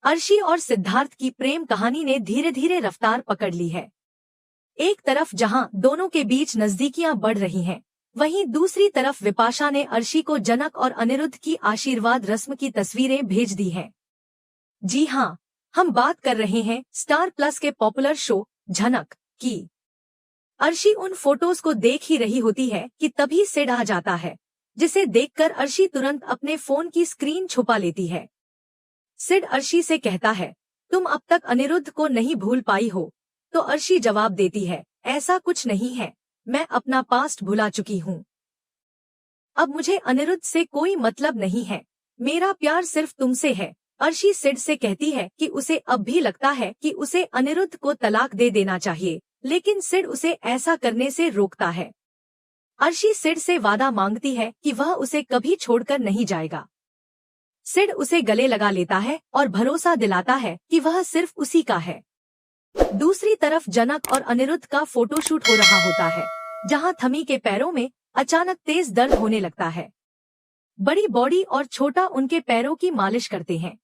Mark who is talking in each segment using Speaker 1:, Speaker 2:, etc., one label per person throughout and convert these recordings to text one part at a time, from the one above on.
Speaker 1: अर्शी और सिद्धार्थ की प्रेम कहानी ने धीरे धीरे रफ्तार पकड़ ली है। एक तरफ जहां दोनों के बीच नजदीकियां बढ़ रही हैं, वहीं दूसरी तरफ विपाशा ने अर्शी को जनक और अनिरुद्ध की आशीर्वाद रस्म की तस्वीरें भेज दी हैं। जी हाँ, हम बात कर रहे हैं स्टार प्लस के पॉपुलर शो झनक की। अर्शी उन फोटोज को देख ही रही होती है कि तभी सिड आ जाता है, जिसे देखकर अर्शी तुरंत अपने फोन की स्क्रीन छुपा लेती है। सिड अर्शी से कहता है, तुम अब तक अनिरुद्ध को नहीं भूल पाई हो। तो अर्शी जवाब देती है, ऐसा कुछ नहीं है, मैं अपना पास्ट भुला चुकी हूँ। अब मुझे अनिरुद्ध से कोई मतलब नहीं है, मेरा प्यार सिर्फ तुमसे है। अर्शी सिड से कहती है कि उसे अब भी लगता है कि उसे अनिरुद्ध को तलाक दे देना चाहिए, लेकिन सिड उसे ऐसा करने से रोकता है। अर्शी सिड से वादा मांगती है कि वह उसे कभी छोड़कर नहीं जाएगा। सिड उसे गले लगा लेता है और भरोसा दिलाता है कि वह सिर्फ उसी का है। दूसरी तरफ जनक और अनिरुद्ध का फोटोशूट हो रहा होता है, जहां थमी के पैरों में अचानक तेज दर्द होने लगता है। बड़ी बॉडी और छोटा उनके पैरों की मालिश करते हैं।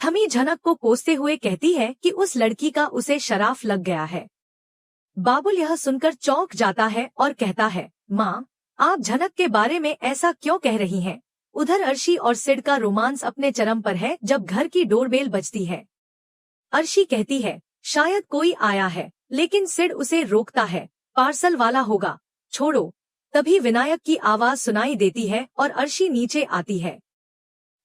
Speaker 1: थमी जनक को कोसते हुए कहती है कि उस लड़की का उसे शराफ लग गया है। बाबुल यह सुनकर चौंक जाता है और कहता है, माँ, आप जनक के बारे में ऐसा क्यों कह रही हैं? उधर अर्शी और सिड का रोमांस अपने चरम पर है जब घर की डोरबेल बजती है। अर्शी कहती है, शायद कोई आया है, लेकिन सिड उसे रोकता है, पार्सल वाला होगा, छोड़ो। तभी विनायक की आवाज सुनाई देती है और अर्शी नीचे आती है।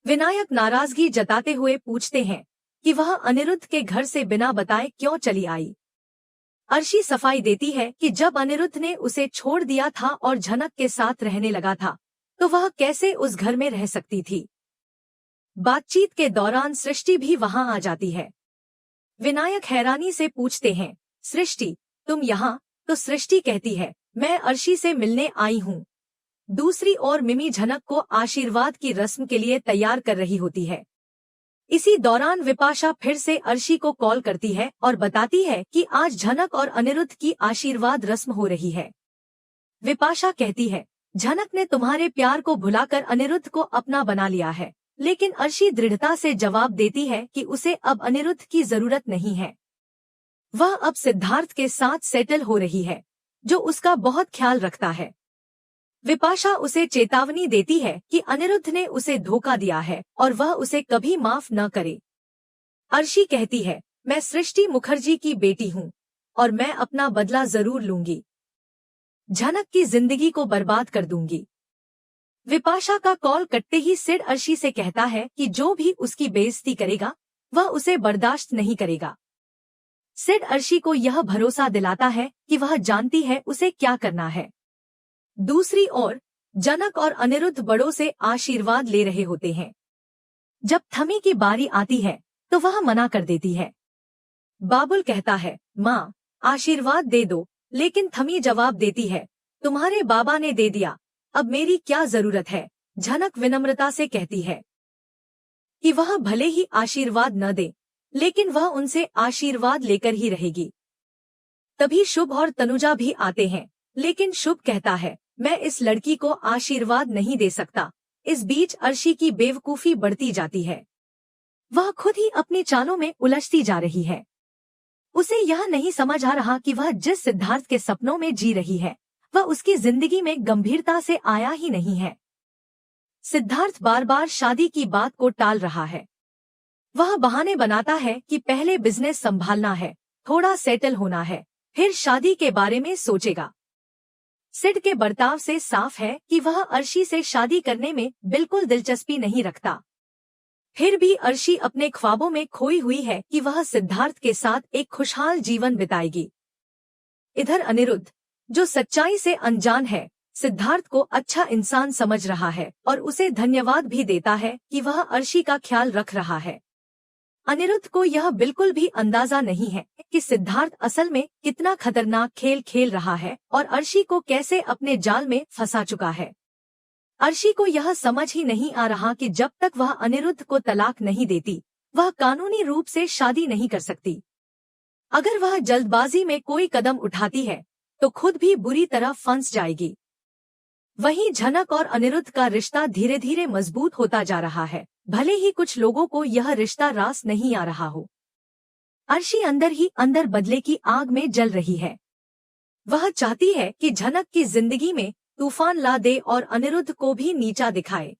Speaker 1: विनायक नाराजगी जताते हुए पूछते हैं कि वह अनिरुद्ध के घर से बिना बताए क्यों चली आई। अर्शी सफाई देती है कि जब अनिरुद्ध ने उसे छोड़ दिया था और झनक के साथ रहने लगा था, तो वह कैसे उस घर में रह सकती थी। बातचीत के दौरान सृष्टि भी वहां आ जाती है। विनायक हैरानी से पूछते हैं, सृष्टि, तुम यहाँ? तो सृष्टि कहती है, मैं अर्शी से मिलने आई हूँ। दूसरी ओर मिमी झनक को आशीर्वाद की रस्म के लिए तैयार कर रही होती है। इसी दौरान विपाशा फिर से अर्शी को कॉल करती है और बताती है कि आज झनक और अनिरुद्ध की आशीर्वाद रस्म हो रही है। विपाशा कहती है, झनक ने तुम्हारे प्यार को भुलाकर अनिरुद्ध को अपना बना लिया है, लेकिन अर्शी दृढ़ता से जवाब देती है कि उसे अब अनिरुद्ध की जरूरत नहीं है। वह अब सिद्धार्थ के साथ सेटल हो रही है, जो उसका बहुत ख्याल रखता है। विपाशा उसे चेतावनी देती है कि अनिरुद्ध ने उसे धोखा दिया है और वह उसे कभी माफ न करे। अर्शी कहती है, मैं सृष्टि मुखर्जी की बेटी हूँ और मैं अपना बदला जरूर लूंगी। झनक की जिंदगी को बर्बाद कर दूंगी। विपाशा का कॉल कटते ही सिड अर्शी से कहता है कि जो भी उसकी बेइज्जती करेगा, वह उसे बर्दाश्त नहीं करेगा। सिड अर्शी को यह भरोसा दिलाता है कि वह जानती है उसे क्या करना है। दूसरी ओर जनक और अनिरुद्ध बड़ों से आशीर्वाद ले रहे होते हैं। जब थमी की बारी आती है तो वह मना कर देती है। बाबुल कहता है, माँ, आशीर्वाद दे दो, लेकिन थमी जवाब देती है, तुम्हारे बाबा ने दे दिया, अब मेरी क्या जरूरत है। झनक विनम्रता से कहती है कि वह भले ही आशीर्वाद न दे, लेकिन वह उनसे आशीर्वाद लेकर ही रहेगी। तभी शुभ और तनुजा भी आते हैं, लेकिन शुभ कहता है, मैं इस लड़की को आशीर्वाद नहीं दे सकता। इस बीच अर्शी की बेवकूफी बढ़ती जाती है। वह खुद ही अपनी चालों में उलझती जा रही है। उसे यह नहीं समझ आ रहा कि वह जिस सिद्धार्थ के सपनों में जी रही है, वह उसकी जिंदगी में गंभीरता से आया ही नहीं है। सिद्धार्थ बार बार शादी की बात को टाल रहा है। वह बहाने बनाता है कि पहले बिजनेस संभालना है, थोड़ा सेटल होना है, फिर शादी के बारे में सोचेगा। सिड के बर्ताव से साफ है कि वह अर्शी से शादी करने में बिल्कुल दिलचस्पी नहीं रखता। फिर भी अर्शी अपने ख्वाबों में खोई हुई है कि वह सिद्धार्थ के साथ एक खुशहाल जीवन बिताएगी। इधर अनिरुद्ध, जो सच्चाई से अनजान है, सिद्धार्थ को अच्छा इंसान समझ रहा है और उसे धन्यवाद भी देता है कि वह अर्शी का ख्याल रख रहा है। अनिरुद्ध को यह बिल्कुल भी अंदाजा नहीं है कि सिद्धार्थ असल में कितना खतरनाक खेल खेल रहा है और अर्शी को कैसे अपने जाल में फंसा चुका है। अर्शी को यह समझ ही नहीं आ रहा कि जब तक वह अनिरुद्ध को तलाक नहीं देती, वह कानूनी रूप से शादी नहीं कर सकती। अगर वह जल्दबाजी में कोई कदम उठाती है तो खुद भी बुरी तरह फंस जाएगी। वहीं झनक और अनिरुद्ध का रिश्ता धीरे धीरे मजबूत होता जा रहा है, भले ही कुछ लोगों को यह रिश्ता रास नहीं आ रहा हो। अर्शी अंदर ही अंदर बदले की आग में जल रही है। वह चाहती है कि झनक की जिंदगी में तूफान ला दे और अनिरुद्ध को भी नीचा दिखाए,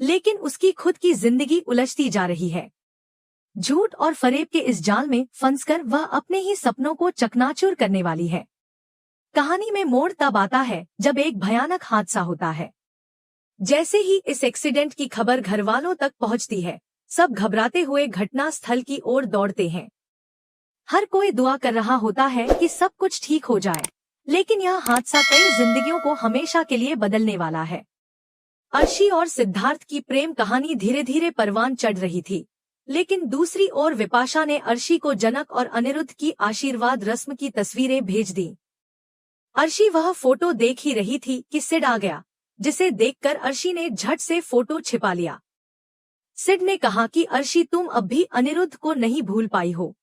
Speaker 1: लेकिन उसकी खुद की जिंदगी उलझती जा रही है। झूठ और फरेब के इस जाल में फंसकर वह अपने ही सपनों को चकनाचूर करने वाली है। कहानी में मोड़ तब आता है जब एक भयानक हादसा होता है। जैसे ही इस एक्सीडेंट की खबर घरवालों तक पहुंचती है, सब घबराते हुए घटना स्थल की ओर दौड़ते हैं। हर कोई दुआ कर रहा होता है कि सब कुछ ठीक हो जाए, लेकिन यह हादसा कई जिंदगियों को हमेशा के लिए बदलने वाला है। अर्शी और सिद्धार्थ की प्रेम कहानी धीरे धीरे परवान चढ़ रही थी, लेकिन दूसरी ओर विपाशा ने अर्शी को जनक और अनिरुद्ध की आशीर्वाद रस्म की तस्वीरें भेज दी। अर्शी वह फोटो देख ही रही थी कि सिड आ गया, जिसे देखकर अर्शी ने झट से फोटो छिपा लिया। सिड ने कहा कि अर्शी, तुम अब भी अनिरुद्ध को नहीं भूल पाई हो।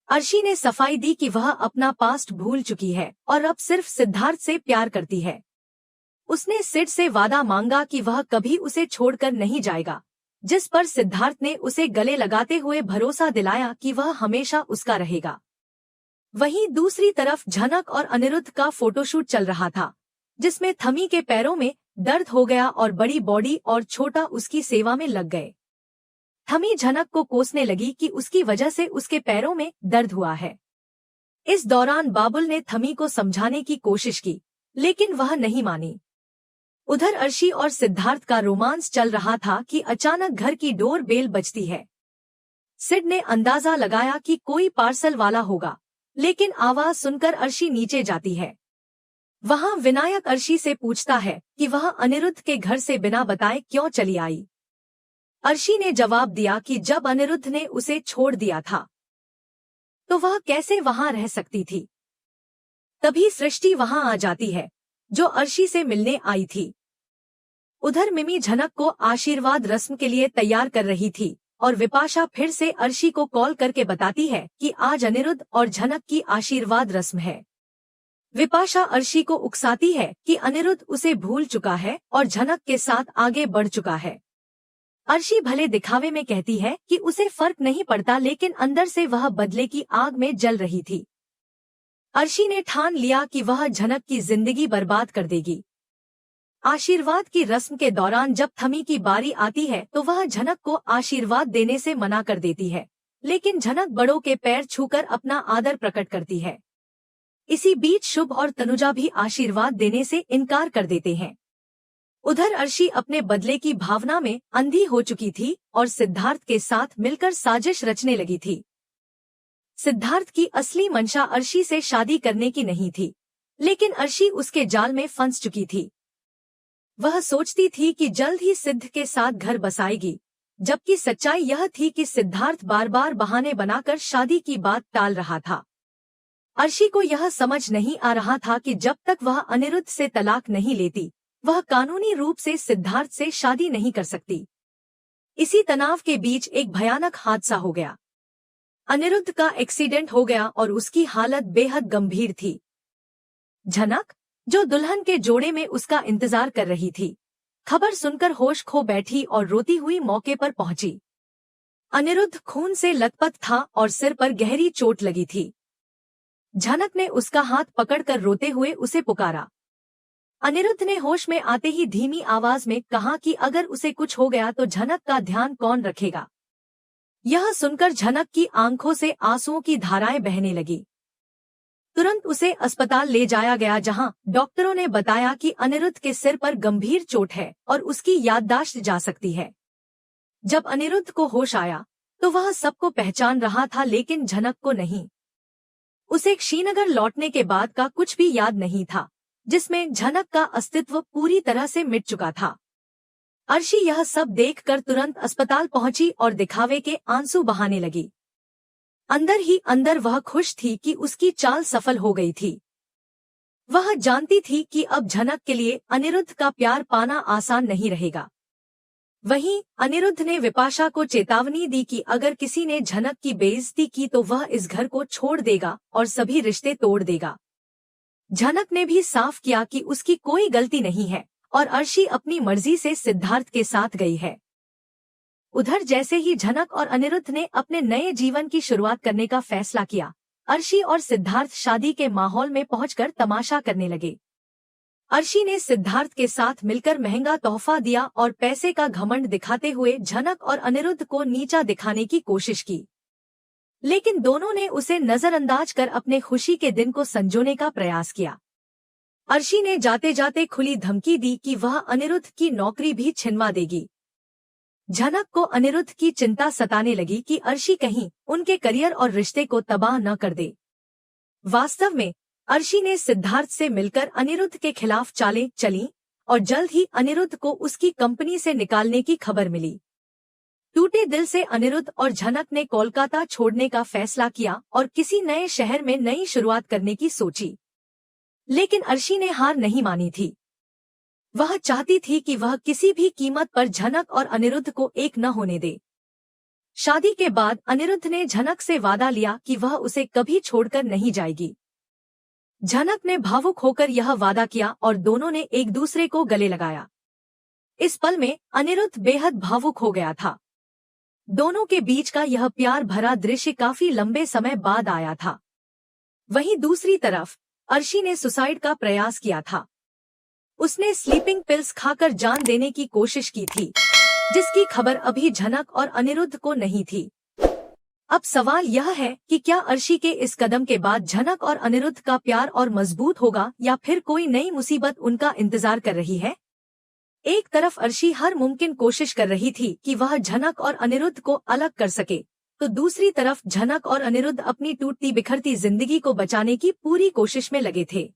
Speaker 1: अर्शी ने सफाई दी कि वह अपना पास्ट भूल चुकी है और अब सिर्फ सिद्धार्थ से प्यार करती है। उसने सिड से वादा मांगा कि वह कभी उसे छोड़कर नहीं जाएगा, जिस पर सिद्धार्थ ने उसे गले लगाते हुए भरोसा दिलाया कि वह हमेशा उसका रहेगा। वहीं दूसरी तरफ झनक और अनिरुद्ध का फोटोशूट चल रहा था, जिसमें थमी के पैरों में दर्द हो गया और बड़ी बॉडी और छोटा उसकी सेवा में लग गए। थमी झनक को कोसने लगी कि उसकी वजह से उसके पैरों में दर्द हुआ है। इस दौरान बाबुल ने थमी को समझाने की कोशिश की, लेकिन वह नहीं मानी। उधर अर्शी और सिद्धार्थ का रोमांस चल रहा था कि अचानक घर की डोर बेल बजती है। सिड ने अंदाजा लगाया कि कोई पार्सल वाला होगा, लेकिन आवाज सुनकर अर्शी नीचे जाती है। वहां विनायक अर्शी से पूछता है कि वह अनिरुद्ध के घर से बिना बताए क्यों चली आई। अर्शी ने जवाब दिया कि जब अनिरुद्ध ने उसे छोड़ दिया था तो वह कैसे वहां रह सकती थी। तभी सृष्टि वहां आ जाती है, जो अर्शी से मिलने आई थी। उधर मिमी झनक को आशीर्वाद रस्म के लिए तैयार कर रही थी और विपाशा फिर से अर्शी को कॉल करके बताती है कि आज अनिरुद्ध और झनक की आशीर्वाद रस्म है। विपाशा अर्शी को उकसाती है कि अनिरुद्ध उसे भूल चुका है और झनक के साथ आगे बढ़ चुका है। अर्शी भले दिखावे में कहती है कि उसे फर्क नहीं पड़ता, लेकिन अंदर से वह बदले की आग में जल रही थी। अर्शी ने ठान लिया कि वह झनक की जिंदगी बर्बाद कर देगी। आशीर्वाद की रस्म के दौरान जब थमी की बारी आती है तो वह झनक को आशीर्वाद देने से मना कर देती है, लेकिन झनक बड़ों के पैर छूकर अपना आदर प्रकट करती है। इसी बीच शुभ और तनुजा भी आशीर्वाद देने से इनकार कर देते हैं। उधर अर्शी अपने बदले की भावना में अंधी हो चुकी थी और सिद्धार्थ के साथ मिलकर साजिश रचने लगी थी। सिद्धार्थ की असली मंशा अर्शी से शादी करने की नहीं थी, लेकिन अर्शी उसके जाल में फंस चुकी थी। वह सोचती थी कि जल्द ही सिद्ध के साथ घर बसाएगी, जबकि सच्चाई यह थी कि सिद्धार्थ बार बार बहाने बनाकर शादी की बात टाल रहा था। अर्शी को यह समझ नहीं आ रहा था कि जब तक वह अनिरुद्ध से तलाक नहीं लेती, वह कानूनी रूप से सिद्धार्थ से शादी नहीं कर सकती। इसी तनाव के बीच एक भयानक हादसा हो गया। अनिरुद्ध का एक्सीडेंट हो गया और उसकी हालत बेहद गंभीर थी। झनक, जो दुल्हन के जोड़े में उसका इंतजार कर रही थी, खबर सुनकर होश खो बैठी और रोती हुई मौके पर पहुंची। अनिरुद्ध खून से लथपथ था और सिर पर गहरी चोट लगी थी। झनक ने उसका हाथ पकड़कर रोते हुए उसे पुकारा। अनिरुद्ध ने होश में आते ही धीमी आवाज में कहा कि अगर उसे कुछ हो गया तो झनक का ध्यान कौन रखेगा। यह सुनकर झनक की आंखों से आंसुओं की धाराएं बहने लगी। तुरंत उसे अस्पताल ले जाया गया, जहां डॉक्टरों ने बताया कि अनिरुद्ध के सिर पर गंभीर चोट है और उसकी याददाश्त जा सकती है। जब अनिरुद्ध को होश आया तो वह सबको पहचान रहा था, लेकिन झनक को नहीं। उसे श्रीनगर लौटने के बाद का कुछ भी याद नहीं था, जिसमें झनक का अस्तित्व पूरी तरह से मिट चुका था। अर्शी यह सब देखकर तुरंत अस्पताल पहुंची और दिखावे के आंसू बहाने लगी। अंदर ही अंदर वह खुश थी कि उसकी चाल सफल हो गई थी। वह जानती थी कि अब झनक के लिए अनिरुद्ध का प्यार पाना आसान नहीं रहेगा। वहीं अनिरुद्ध ने विपाशा को चेतावनी दी कि अगर किसी ने झनक की बेइज्जती की तो वह इस घर को छोड़ देगा और सभी रिश्ते तोड़ देगा। झनक ने भी साफ किया कि उसकी कोई गलती नहीं है और अर्शी अपनी मर्जी से सिद्धार्थ के साथ गई है। उधर जैसे ही झनक और अनिरुद्ध ने अपने नए जीवन की शुरुआत करने का फैसला किया, अर्शी और सिद्धार्थ शादी के माहौल में पहुंचकर तमाशा करने लगे। अर्शी ने सिद्धार्थ के साथ मिलकर महंगा तोहफा दिया और पैसे का घमंड दिखाते हुए झनक और अनिरुद्ध को नीचा दिखाने की कोशिश की, लेकिन दोनों ने उसे नजरअंदाज कर अपने खुशी के दिन को संजोने का प्रयास किया। अर्शी ने जाते जाते खुली धमकी दी कि वह अनिरुद्ध की नौकरी भी छिनवा देगी। झनक को अनिरुद्ध की चिंता सताने लगी कि अर्शी कहीं उनके करियर और रिश्ते को तबाह न कर दे। वास्तव में अर्शी ने सिद्धार्थ से मिलकर अनिरुद्ध के खिलाफ चालें चलीं और जल्द ही अनिरुद्ध को उसकी कंपनी से निकालने की खबर मिली। टूटे दिल से अनिरुद्ध और झनक ने कोलकाता छोड़ने का फैसला किया और किसी नए शहर में नई शुरुआत करने की सोची, लेकिन अर्शी ने हार नहीं मानी थी। वह चाहती थी कि वह किसी भी कीमत पर झनक और अनिरुद्ध को एक न होने दे। शादी के बाद अनिरुद्ध ने झनक से वादा लिया कि वह उसे कभी छोड़कर नहीं जाएगी। झनक ने भावुक होकर यह वादा किया और दोनों ने एक दूसरे को गले लगाया। इस पल में अनिरुद्ध बेहद भावुक हो गया था। दोनों के बीच का यह प्यार भरा दृश्य काफी लंबे समय बाद आया था। वहीं दूसरी तरफ अर्शी ने सुसाइड का प्रयास किया था। उसने स्लीपिंग पिल्स खाकर जान देने की कोशिश की थी, जिसकी खबर अभी झनक और अनिरुद्ध को नहीं थी। अब सवाल यह है कि क्या अर्शी के इस कदम के बाद झनक और अनिरुद्ध का प्यार और मजबूत होगा या फिर कोई नई मुसीबत उनका इंतजार कर रही है। एक तरफ अर्शी हर मुमकिन कोशिश कर रही थी कि वह झनक और अनिरुद्ध को अलग कर सके, तो दूसरी तरफ झनक और अनिरुद्ध अपनी टूटती बिखरती जिंदगी को बचाने की पूरी कोशिश में लगे थे।